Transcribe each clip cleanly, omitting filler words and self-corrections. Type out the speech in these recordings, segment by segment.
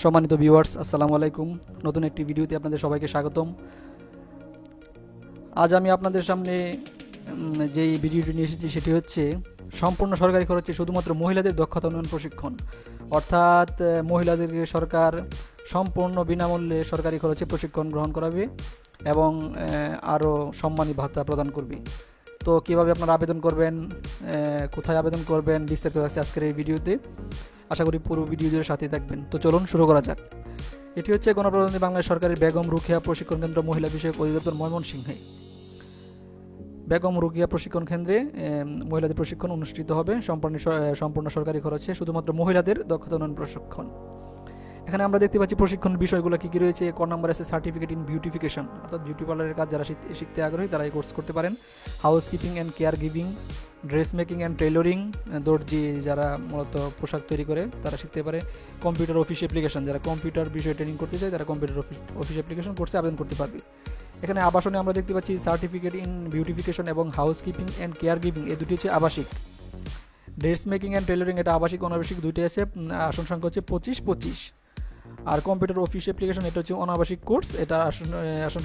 সম্মানিত ভিউয়ার্স, আসসালামু আলাইকুম। নতুন একটি ভিডিওতে আপনাদের সবাইকে স্বাগতম। আজ আমি আপনাদের সামনে যেই ভিডিওটি নিয়ে এসেছি সেটি হচ্ছে সম্পূর্ণ সরকারি খরচে শুধুমাত্র মহিলাদের দক্ষতা উন্নয়ন প্রশিক্ষণ। অর্থাৎ মহিলাদেরকে সরকার সম্পূর্ণ বিনামূল্যে সরকারি খরচে প্রশিক্ষণ গ্রহণ করাবে এবং আরও সম্মানী ভাতা প্রদান করবে। তো কীভাবে আপনারা আবেদন করবেন, কোথায় আবেদন করবেন, বিস্তারিত আছে আজকের এই ভিডিওতে। আশা করি পুরো ভিডিও জুড়ে সাথে থাকবেন। তো চলুন শুরু করা যাক। এটি হচ্ছে গণপ্রজাতন্ত্রী বাংলাদেশ সরকারের বেগম রোকেয়া প্রশিক্ষণ কেন্দ্র, মহিলা বিষয়ক অধিদপ্তর, ময়মনসিংহে। বেগম রোকেয়া প্রশিক্ষণ কেন্দ্রে মহিলাদের প্রশিক্ষণ অনুষ্ঠিত হবে সম্পূর্ণ সরকারি খরচে, শুধুমাত্র মহিলাদের দক্ষতা উন্নয়ন প্রশিক্ষণ। এখানে আমরা দেখতে পাচ্ছি প্রশিক্ষণ বিষয়গুলো কী কী রয়েছে। ক নম্বর আছে সার্টিফিকেট ইন বিউটিফিকেশন, অর্থাৎ বিউটি পার্লারের কাজ যারা শিখতে আগ্রহী তারা এই কোর্স করতে পারেন। House keeping and care giving, dress making and tailoring, দর্জি যারা মূলত পোশাক তৈরি করে তারা শিখতে পারে। কম্পিউটার অফিস অ্যাপ্লিকেশন, যারা কম্পিউটার বিষয়ে ট্রেনিং করতে চায় তারা কম্পিউটার অফিস অ্যাপ্লিকেশন কোর্সে আবেদন করতে পারবে। এখানে আবাসনে আমরা দেখতে পাচ্ছি সার্টিফিকেট ইন বিউটিফিকেশন এবং house keeping and care giving, এই দুটি হচ্ছে আবাসিক। ড্রেস মেকিং অ্যান্ড টেইলরিং এটা আবাসিক অনাবাসিক দুইটাই আছে। আসন সংখ্যা হচ্ছে 25। আর কম্পিউটার অফিস অ্যাপ্লিকেশন এটা হচ্ছে অনাবাসিক কোর্স, এটা আসন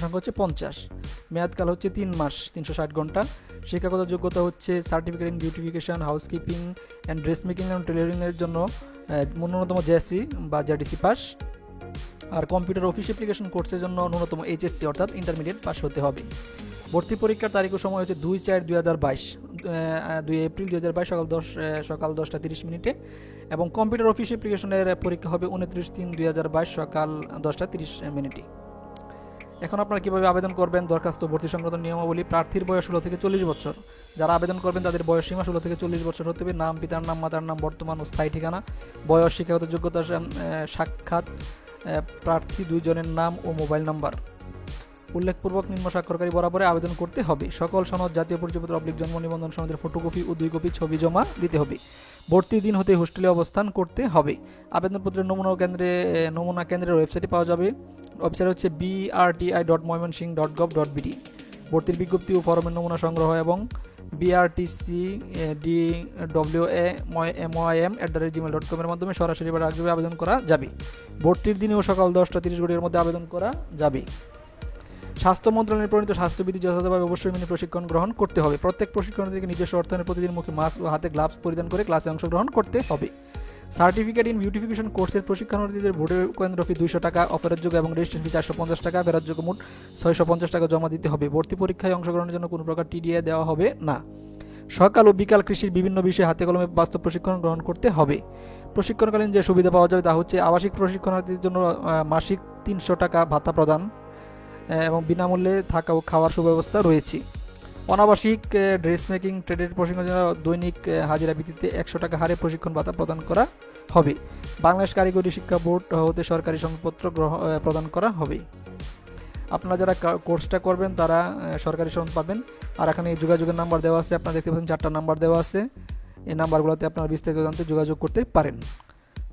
সংখ্যা হচ্ছে 50। মেয়াদকাল হচ্ছে 3 মাস, 360 ঘন্টা। শিক্ষাগত যোগ্যতা হচ্ছে certificate in beautification, house keeping and dress making and টেইলরিংয়ের জন্য ন্যূনতম জেএসসি বা জেডিসি পাস। আর কম্পিউটার অফিস অ্যাপ্লিকেশন কোর্সের জন্য ন্যূনতম এইচএসসি অর্থাৎ ইন্টারমিডিয়েট পাস হতে হবে। ভর্তি পরীক্ষার তারিখ ও সময় হচ্ছে 2/4/2022, 2 এপ্রিল 2022 সকাল 10টা 30 মিনিটে। এবং কম্পিউটার অফিস অ্যাপ্লিকেশনের পরীক্ষা হবে 29/3/2022 সকাল 10টা 30 মিনিটে। এখন আপনারা কীভাবে আবেদন করবেন, দরখাস্ত ভর্তি সংক্রান্ত নিয়মাবলী। প্রার্থীর বয়স 16 থেকে 40 বছর। যারা আবেদন করবেন তাদের বয়স সীমা 16 থেকে 40 বছর হতে হবে। নাম, পিতার নাম, মাতার নাম, বর্তমান ও স্থায়ী ঠিকানা, বয়স, শিক্ষাগত যোগ্যতা, সাক্ষাৎ প্রার্থী 2 জনের নাম ও মোবাইল নাম্বার উল্লেখপূর্বক নিম্ন স্বাক্ষরকারী বরাবরে আবেদন করতে হবে। সকল সনদ, জাতীয় পরিচয়পত্র জন্ম নিবন্ধন সনদের ফটোকপি ও 2 কপি ছবি জমা দিতে হবে। ভর্তির দিন হতে হোস্টেলে অবস্থান করতে হবে। আবেদনপত্রের নমুনা কেন্দ্রের ওয়েবসাইটে পাওয়া যাবে। ওয়েবসাইট হচ্ছে brti.moymonসিংহ.gov.bd। ভর্তির বিজ্ঞপ্তি ও ফরমের নমুনা সংগ্রহ এবং brtcdwam@gmail.com এর মাধ্যমে সরাসরি বা ডাকযোগে আবেদন করা যাবে। ভর্তির দিনেও সকাল 10টা 30 ঘটিকার মধ্যে আবেদন করা যাবে। স্বাস্থ্য মন্ত্রণালয়ের প্রণীত স্বাস্থ্যবিধি যথাযথভাবে অবশ্যই মেনে প্রশিক্ষণ গ্রহণ করতে হবে। প্রত্যেক প্রশিক্ষণার্থীকে নিজস্ব অর্থায়নে প্রতিদিন মুখে মাস্ক ও হাতে গ্লাভস পরিধান করে ক্লাসে অংশগ্রহণ করতে হবে। সার্টিফিকেট ইন বিউটিফিকেশন কোর্সের প্রশিক্ষণার্থীদের ভোটের কেন্দ্র ফি 200 টাকা, অফারের যোগ্য এবং রেজিস্ট্রেশন ফি 450 টাকা, ফেরত যোগ্য মোট 650 টাকা জমা দিতে হবে। ভর্তি পরীক্ষায় অংশগ্রহণের জন্য কোনো প্রকার টিডিএ দেওয়া হবে না। সকাল ও বিকাল কৃষির বিভিন্ন বিষয়ে হাতে কলমে বাস্তব প্রশিক্ষণ গ্রহণ করতে হবে। প্রশিক্ষণকালীন যে সুবিধা পাওয়া যাবে তা হচ্ছে আবাসিক প্রশিক্ষণার্থীদের জন্য মাসিক 300 টাকা ভাতা প্রদান এবং বিনামূল্যে থাকা ও খাওয়ার সুব্যবস্থা রয়েছে। অনাবাসিক ড্রেস মেকিং ট্রেডের প্রশিক্ষণের জন্য দৈনিক হাজিরা ভিত্তিতে 100 টাকা হারে প্রশিক্ষণ ভাতা প্রদান করা হবে। বাংলাদেশ কারিগরি শিক্ষা বোর্ড হতে সরকারি সংবাদপত্র প্রদান করা হবে। আপনারা যারা কোর্সটা করবেন তারা সরকারি সংবাদ পাবেন। আর এখানে যোগাযোগের নাম্বার দেওয়া আছে, আপনারা দেখতে পাচ্ছেন 4টা নাম্বার দেওয়া আছে। এই নাম্বারগুলোতে আপনারা বিস্তারিত জানতে যোগাযোগ করতে পারেন।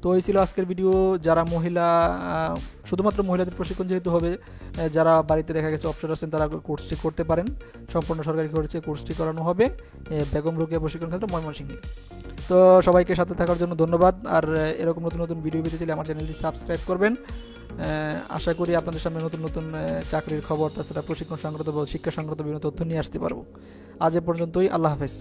তো এই ছিল আজকের ভিডিও। যারা শুধুমাত্র মহিলাদের প্রশিক্ষণ যেহেতু হবে, যারা বাড়িতে দেখা গেছে অপশন আছেন তারা কোর্সটি করতে পারেন। সম্পূর্ণ সরকারি খরচে কোর্সটি করানো হবে বেগম রোকেয়া প্রশিক্ষণ কেন্দ্র, ময়মনসিংহে। তো সবাইকে সাথে থাকার জন্য ধন্যবাদ। আর এরকম নতুন নতুন ভিডিও পেতে চাইলে আমার চ্যানেলটি সাবস্ক্রাইব করবেন। আশা করি আপনাদের সামনে নতুন নতুন চাকরির খবর, তাছাড়া প্রশিক্ষণ সংক্রান্ত বা শিক্ষা সংক্রান্ত বিভিন্ন তথ্য নিয়ে আসতে পারবো। আজ এ পর্যন্তই। আল্লাহ হাফেজ।